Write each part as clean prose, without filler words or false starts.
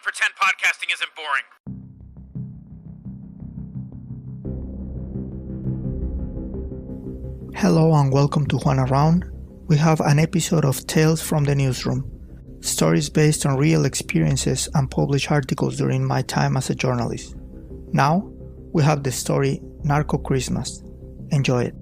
pretend podcasting isn't boring. Hello and welcome to Juan Around. We have an episode of Tales from the Newsroom, stories based on real experiences and published articles during my time as a journalist. Now, we have the story Narco Christmas. Enjoy it.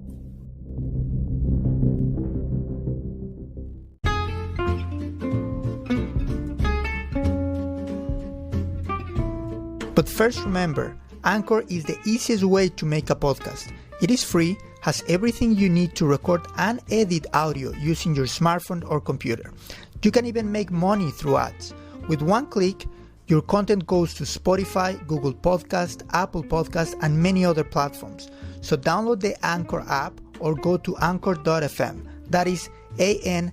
But first remember, Anchor is the easiest way to make a podcast. It is free, has everything you need to record and edit audio using your smartphone or computer. You can even make money through ads. With one click, your content goes to Spotify, Google Podcast, Apple Podcast, and many other platforms. So download the Anchor app or go to anchor.fm. That is ANCHOR.FM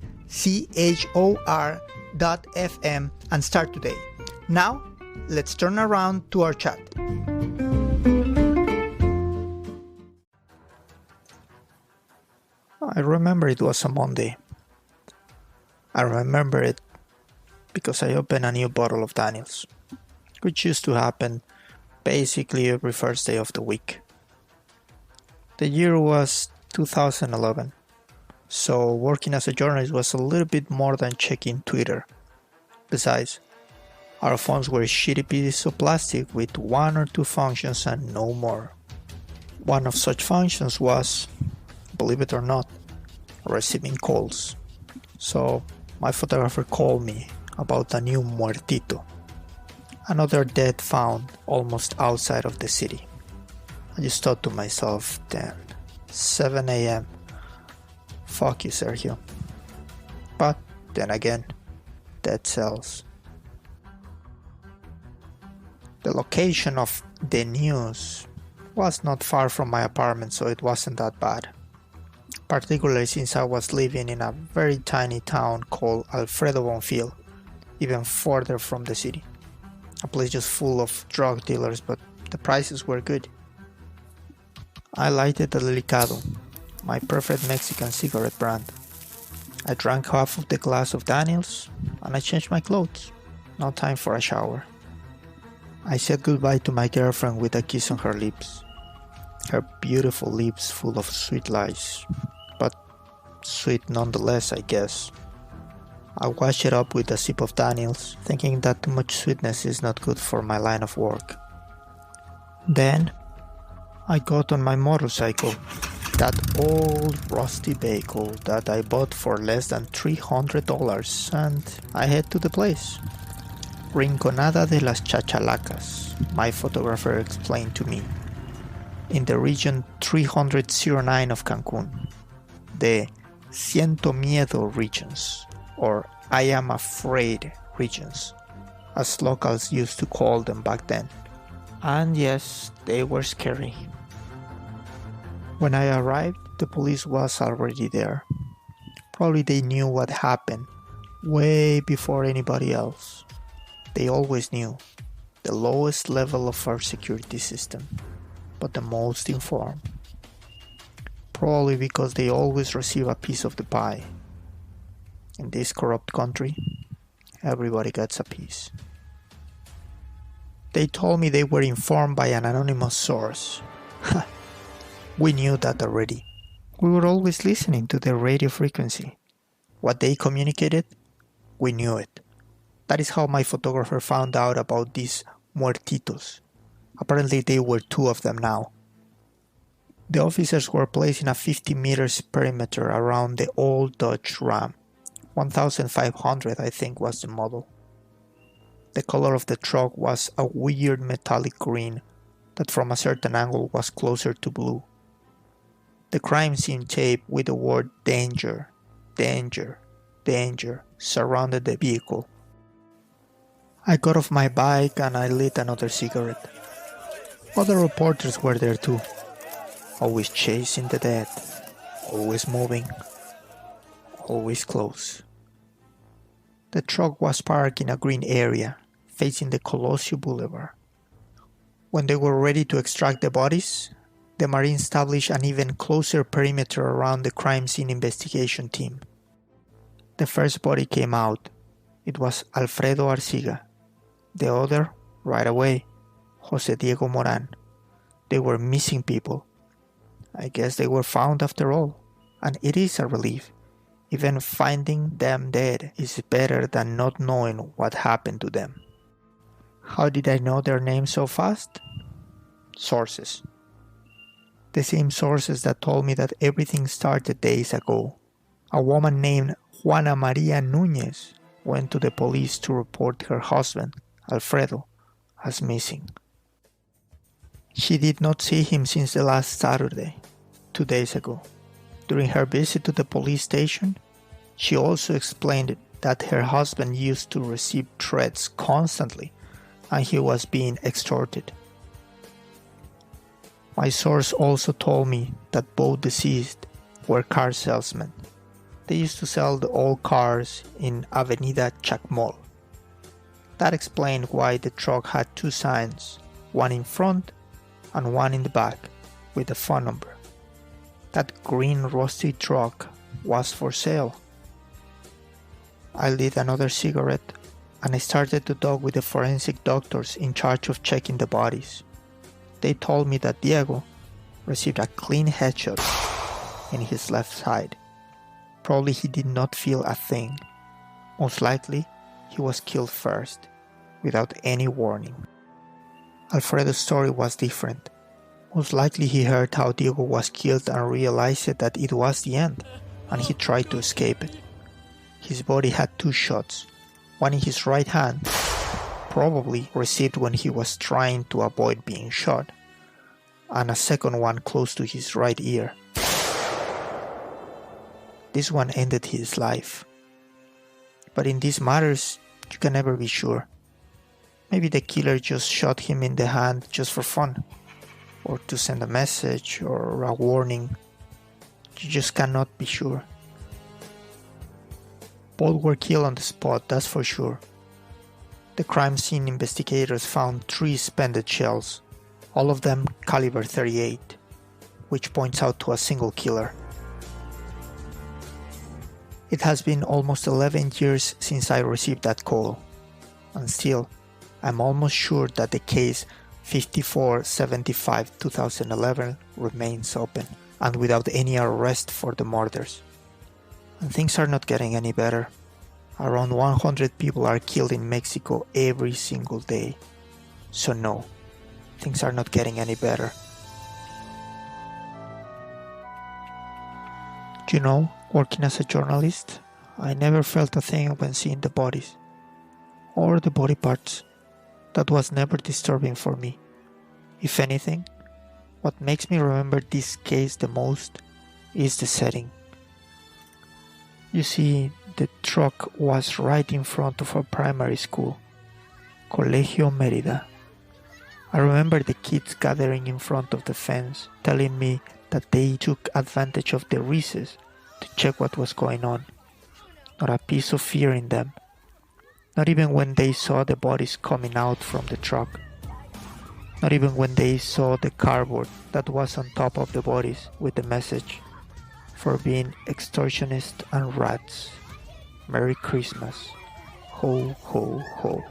and start today. Now, let's turn around to our chat. I remember it was a Monday. I remember it because I opened a new bottle of Daniels, which used to happen basically every first day of the week. The year was 2011, so working as a journalist was a little bit more than checking Twitter. Besides, our phones were shitty pieces of plastic with one or two functions and no more. One of such functions was, believe it or not, receiving calls. So my photographer called me about a new muertito, another dead found almost outside of the city. I just thought to myself, damn, 7 a.m. Fuck you, Sergio. But then again, dead cells. The location of the news was not far from my apartment, so it wasn't that bad. Particularly since I was living in a very tiny town called Alfredo Bonfil, even further from the city. A place just full of drug dealers, but the prices were good. I lighted a Delicado, my perfect Mexican cigarette brand. I drank half of the glass of Daniels, and I changed my clothes. No time for a shower. I said goodbye to my girlfriend with a kiss on her lips. Her beautiful lips full of sweet lies, but sweet nonetheless, I guess. I washed it up with a sip of Daniels, thinking that too much sweetness is not good for my line of work. Then, I got on my motorcycle, that old rusty vehicle that I bought for less than $300, and I head to the place. Rinconada de las Chachalacas, my photographer explained to me. In the region 309 of Cancun, the Siento Miedo regions, or I am afraid regions, as locals used to call them back then. And yes, they were scary. When I arrived, the police was already there. Probably they knew what happened way before anybody else. They always knew the lowest level of our security system, but the most informed. Probably because they always receive a piece of the pie. In this corrupt country, everybody gets a piece. They told me they were informed by an anonymous source. We knew that already. We were always listening to their radio frequency. What they communicated, we knew it. That is how my photographer found out about these muertitos. Apparently there were two of them now. The officers were placed in a 50 meters perimeter around the old Dodge Ram. 1500 I think was the model. The color of the truck was a weird metallic green that from a certain angle was closer to blue. The crime scene tape with the word danger, danger, danger surrounded the vehicle. I got off my bike and I lit another cigarette. Other reporters were there too, always chasing the dead, always moving, always close. The truck was parked in a green area facing the Colosio Boulevard. When they were ready to extract the bodies, the Marines established an even closer perimeter around the crime scene investigation team. The first body came out. It was Alfredo Arciga, The other, right away, Jose Diego Moran. They were missing people. I guess they were found after all, and it is a relief. Even finding them dead is better than not knowing what happened to them. How did I know their names so fast? Sources. The same sources that told me that everything started days ago. A woman named Juana Maria Núñez went to the police to report her husband, Alfredo, as missing. She did not see him since the last Saturday, 2 days ago. During her visit to the police station, she also explained that her husband used to receive threats constantly and he was being extorted. My source also told me that both deceased were car salesmen. They used to sell the old cars in Avenida Chacmol. That explained why the truck had two signs, one in front and one in the back, with a phone number. That green rusty truck was for sale. I lit another cigarette and I started to talk with the forensic doctors in charge of checking the bodies. They told me that Diego received a clean headshot in his left side. Probably he did not feel a thing. Most likely, he was killed first, without any warning. Alfredo's story was different. Most likely he heard how Diego was killed and realized that it was the end, and he tried to escape it. His body had two shots, one in his right hand, probably received when he was trying to avoid being shot, and a second one close to his right ear. This one ended his life. But in these matters, you can never be sure. Maybe the killer just shot him in the hand just for fun, or to send a message or a warning. You just cannot be sure. Both were killed on the spot, that's for sure. The crime scene investigators found 3 spent shells, all of them caliber 38, which points out to a single killer. It has been almost 11 years since I received that call, and still, I'm almost sure that the case 5475-2011 remains open and without any arrest for the murders. And things are not getting any better. Around 100 people are killed in Mexico every single day. So no, things are not getting any better. You know, working as a journalist, I never felt a thing when seeing the bodies, or the body parts. That was never disturbing for me. If anything, what makes me remember this case the most is the setting. You see, the truck was right in front of our primary school, Colegio Mérida. I remember the kids gathering in front of the fence, telling me that they took advantage of the recess to check what was going on. Not a piece of fear in them. Not even when they saw the bodies coming out from the truck. Not even when they saw the cardboard that was on top of the bodies with the message, "For being extortionists and rats. Merry Christmas. Ho, ho, ho."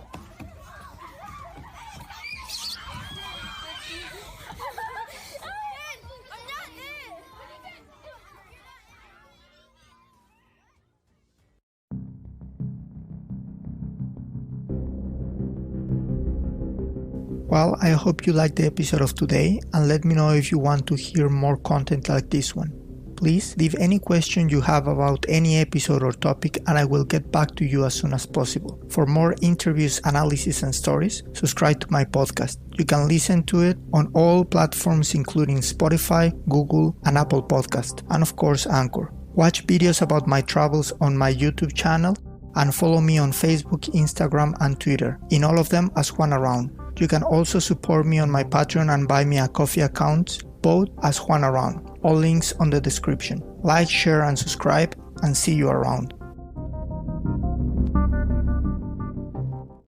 Well, I hope you liked the episode of today, and let me know if you want to hear more content like this one. Please leave any question you have about any episode or topic and I will get back to you as soon as possible. For more interviews, analysis and stories, subscribe to my podcast. You can listen to it on all platforms including Spotify, Google and Apple Podcast, and of course Anchor. Watch videos about my travels on my YouTube channel and follow me on Facebook, Instagram and Twitter, in all of them as Juan Around. You can also support me on my Patreon and buy me a coffee accounts, both as Juan Around. All links on the description. Like, share and subscribe, and see you around.